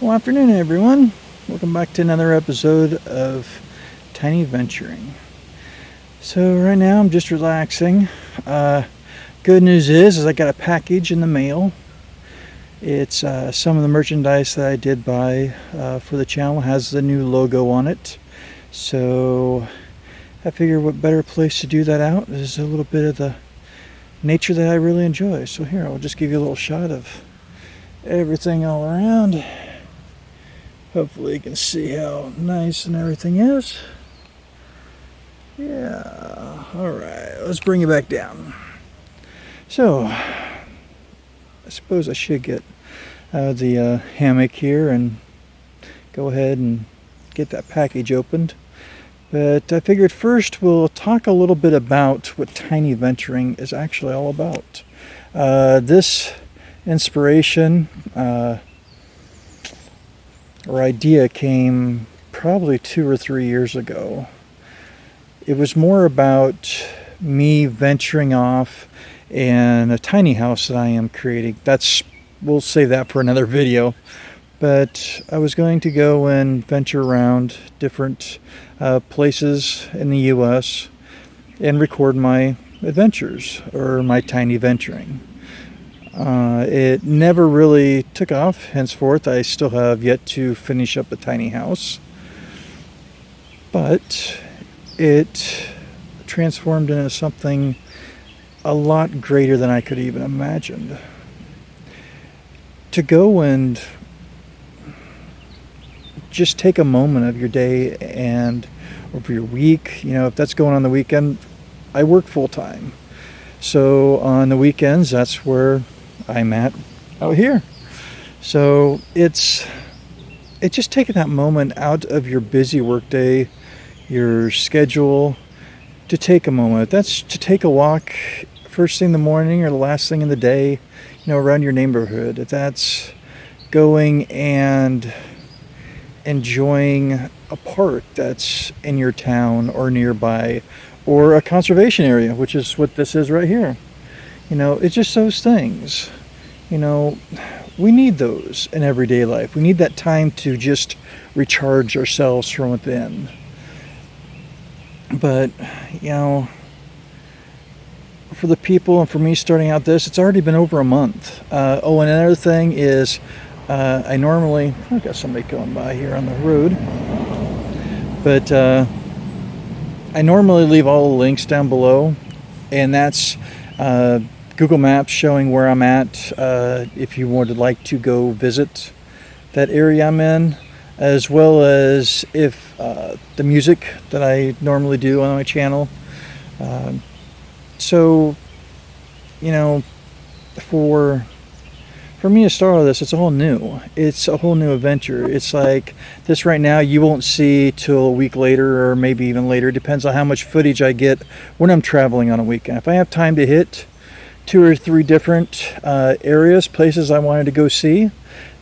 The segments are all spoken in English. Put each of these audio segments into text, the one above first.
Well, afternoon, everyone. Welcome back to another episode of Tiny Venturing. So right now I'm just relaxing. Good news is I got a package in the mail. It's some of the merchandise that I did buy for the channel. It has the new logo on it. So I figure what better place to do that out is a little bit of the nature that I really enjoy. So here, I'll just give you a little shot of everything all around. Hopefully you can see how nice and everything is. Yeah, alright, let's bring it back down. So, I suppose I should get out of the hammock here and go ahead and get that package opened. But I figured first we'll talk a little bit about what Tiny Venturing is actually all about. This inspiration or idea came probably 2 or 3 years ago. It was more about me venturing off in a tiny house that I am creating. We'll save that for another video. But I was going to go and venture around different places in the US and record my adventures or my tiny venturing. It never really took off. Henceforth, I still have yet to finish up a tiny house. But it transformed into something a lot greater than I could even imagined. To go and just take a moment of your day and over your week, if that's going on the weekend, I work full time. So on the weekends, that's where I'm at out here. So it's just taking that moment out of your busy workday, your schedule, to take a moment. That's to take a walk first thing in the morning or the last thing in the day, around your neighborhood. That's going and enjoying a park that's in your town or nearby, or a conservation area, which is what this is right here. It's just those things. We need those in everyday life. We need that time to just recharge ourselves from within. But, for the people and for me starting out this, it's already been over a month. And another thing is, I've got somebody going by here on the road, but I normally leave all the links down below, and that's Google Maps showing where I'm at, if you would like to go visit that area I'm in, as well as if the music that I normally do on my channel. So, for me to start all this, it's all new. It's a whole new adventure. It's like this right now you won't see till a week later, or maybe even later. It depends on how much footage I get when I'm traveling on a weekend. If I have time to hit 2 or 3 different places I wanted to go see,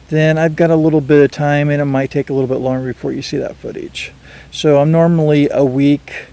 then I've got a little bit of time, and it might take a little bit longer before you see that footage. So I'm normally a week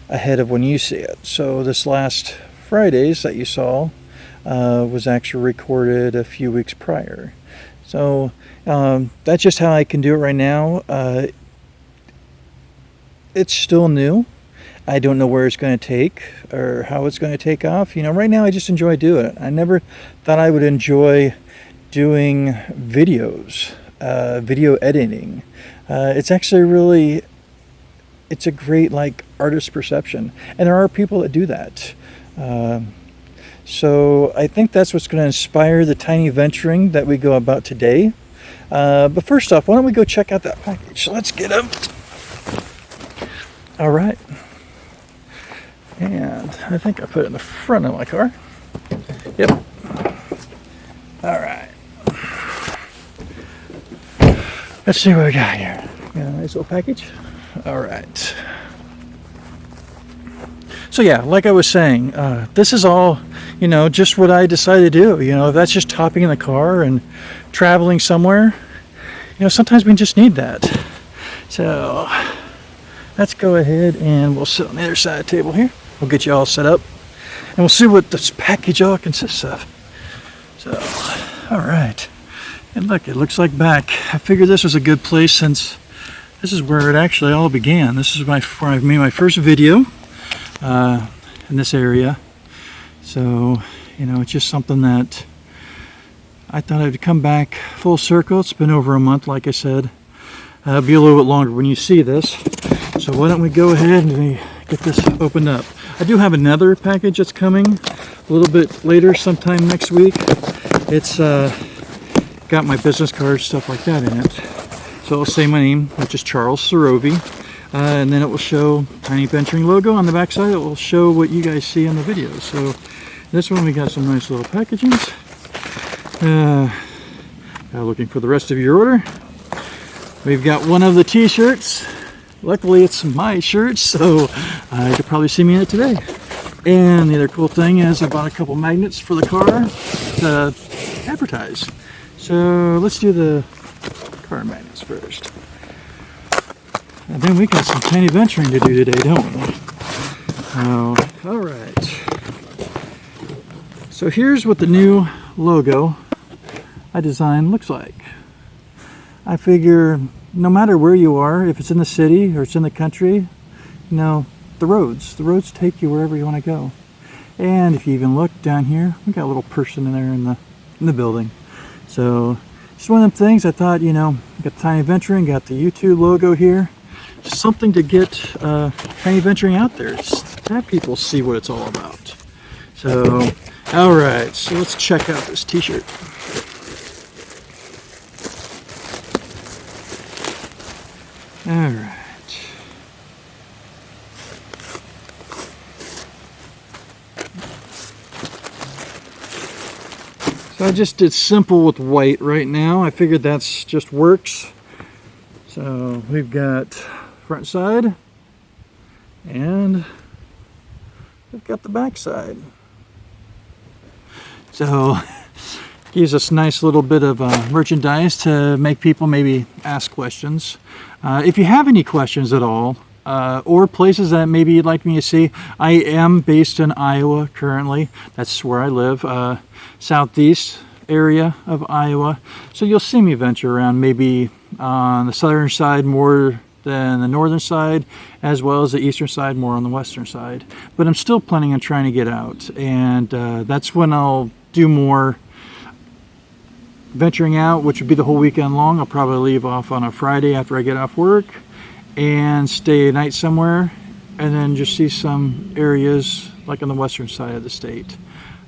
ahead of when you see it. So this last Fridays that you saw was actually recorded a few weeks prior. So that's just how I can do it right now. It's still new. I don't know where it's going to take or how it's going to take off. Right now I just enjoy doing it. I never thought I would enjoy doing videos, video editing. It's actually it's a great artist perception, and there are people that do that. So I think that's what's going to inspire the tiny venturing that we go about today. But first off, why don't we go check out that package? So let's get them. All right. And I think I put it in the front of my car. Yep. All right. Let's see what we got here. Got a nice little package. All right. So yeah, like I was saying, this is all, just what I decided to do. If that's just hopping in the car and traveling somewhere, sometimes we just need that. So let's go ahead and we'll sit on the other side of the table here. We'll get you all set up, and we'll see what this package all consists of. So, all right. And look, it looks like back. I figured this was a good place since this is where it actually all began. This is where I made my first video in this area. So, you know, it's just something that I thought I'd come back full circle. It's been over a month, like I said. It'll be a little bit longer when you see this. So why don't we go ahead and get this opened up. I do have another package that's coming a little bit later, sometime next week. It's got my business cards, stuff like that in it. So it'll say my name, which is Charles Sorovi, and then it will show Tiny Venturing logo on the back side. It will show what you guys see in the video. So this one we got some nice little packagings. Looking for the rest of your order. We've got one of the t-shirts. Luckily it's my shirt, so you could probably see me in it today. And the other cool thing is I bought a couple magnets for the car to advertise. So let's do the car magnets first. And then we got some tiny venturing to do today, don't we? Oh, all right. So here's what the new logo I designed looks like. I figure no matter where you are, if it's in the city or it's in the country, you know, the roads take you wherever you want to go. And if you even look down here, we got a little person in there in the building. So just one of them things I thought, you know, got Tiny Venturing, got the YouTube logo here. Just something to get Tiny Venturing out there. Just have people see what it's all about. So, all right, so let's check out this t-shirt. All right. So I just did simple with white right now. I figured that's just works. So we've got front side and we've got the back side. So gives us a nice little bit of merchandise to make people maybe ask questions. If you have any questions at all, or places that maybe you'd like me to see, I am based in Iowa currently. That's where I live, southeast area of Iowa. So you'll see me venture around, maybe on the southern side more than the northern side, as well as the eastern side more on the western side. But I'm still planning on trying to get out, and that's when I'll do more venturing out, which would be the whole weekend long. I'll probably leave off on a Friday after I get off work and stay a night somewhere, and then just see some areas like on the western side of the state.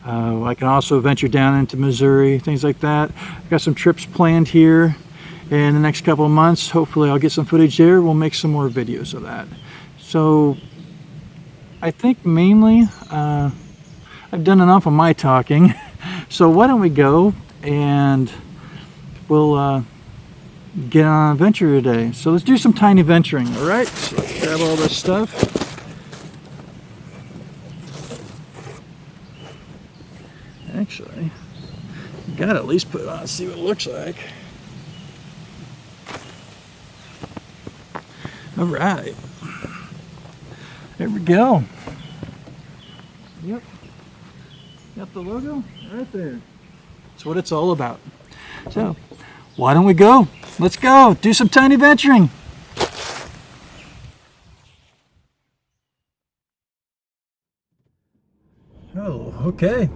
I can also venture down into Missouri, things like that. I've got some trips planned here in the next couple of months. Hopefully I'll get some footage there. We'll make some more videos of that. So I think mainly I've done enough of my talking. So why don't we go and we'll get on an adventure today. So let's do some tiny venturing, all right? So let's grab all this stuff. Actually, you gotta at least put it on and see what it looks like. All right. There we go. Yep. Got the logo right there. That's what it's all about. So, why don't we go? Let's go. Do some tiny venturing. Oh, okay.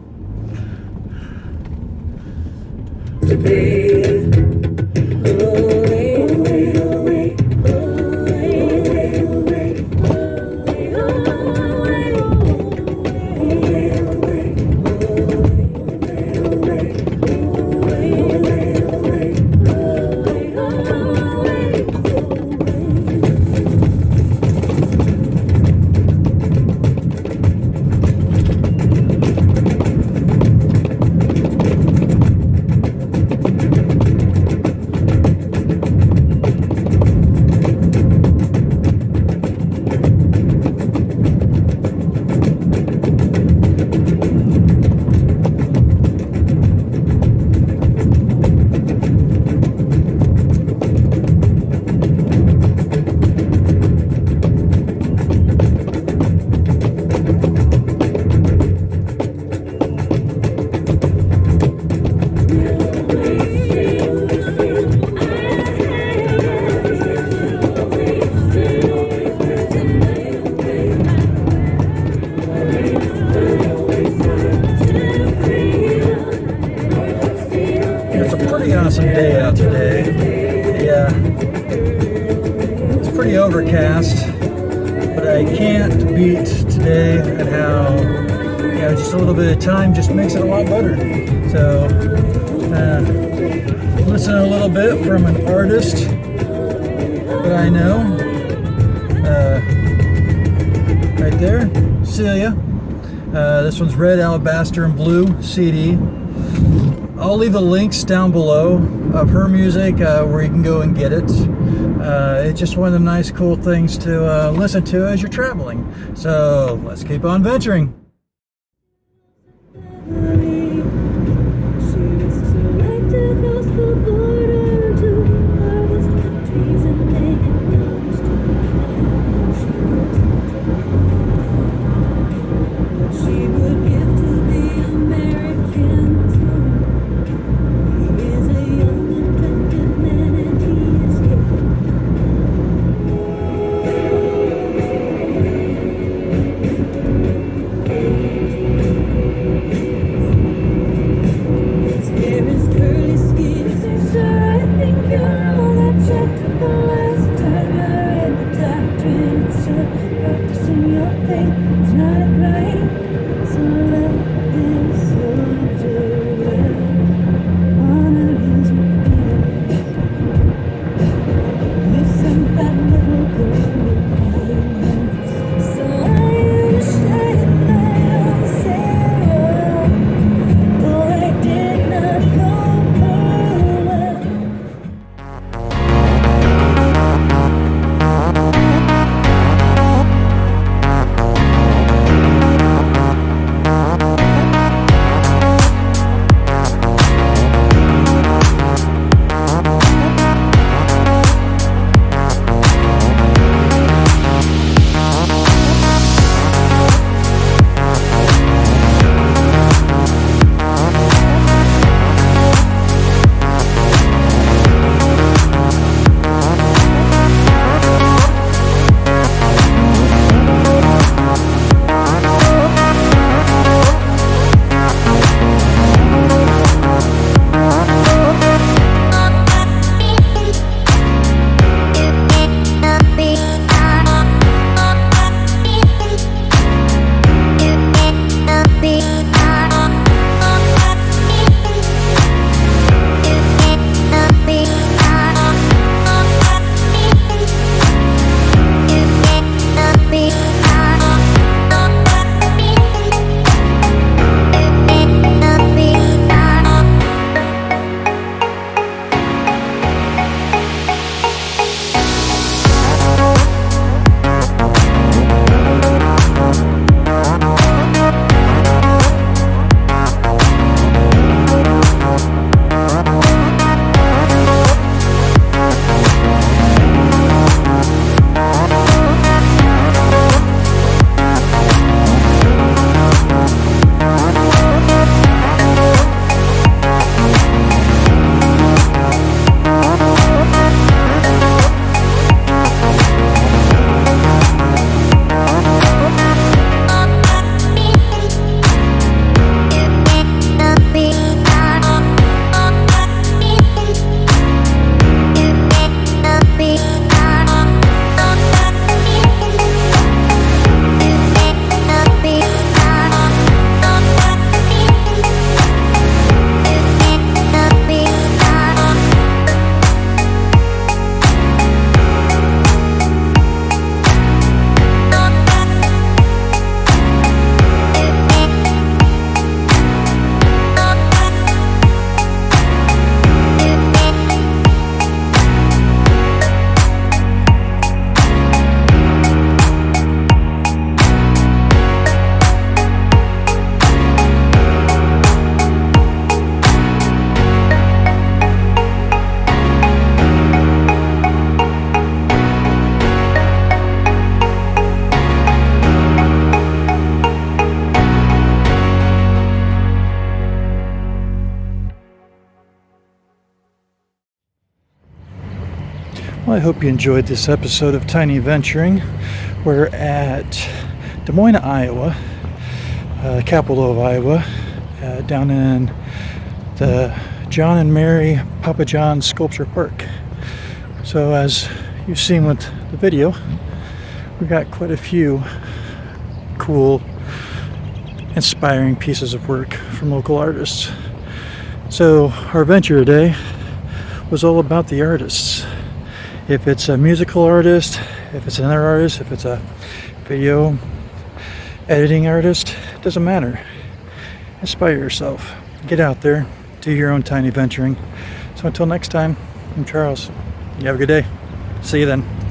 awesome day out today. Yeah, it's pretty overcast, but I can't beat today and how, just a little bit of time just makes it a lot better. So, listen a little bit from an artist that I know. Right there, Celia. This one's Red, Alabaster, and Blue CD. I'll leave the links down below of her music where you can go and get it. It's just one of the nice, cool things to listen to as you're traveling. So let's keep on venturing. Well, I hope you enjoyed this episode of Tiny Venturing. We're at Des Moines, Iowa, capital of Iowa, down in the John and Mary Papa John Sculpture Park. So as you've seen with the video, we got quite a few cool, inspiring pieces of work from local artists. So our adventure today was all about the artists. If it's a musical artist, if it's another artist, if it's a video editing artist, it doesn't matter. Inspire yourself. Get out there, do your own tiny venturing. So until next time, I'm Charles. You have a good day. See you then.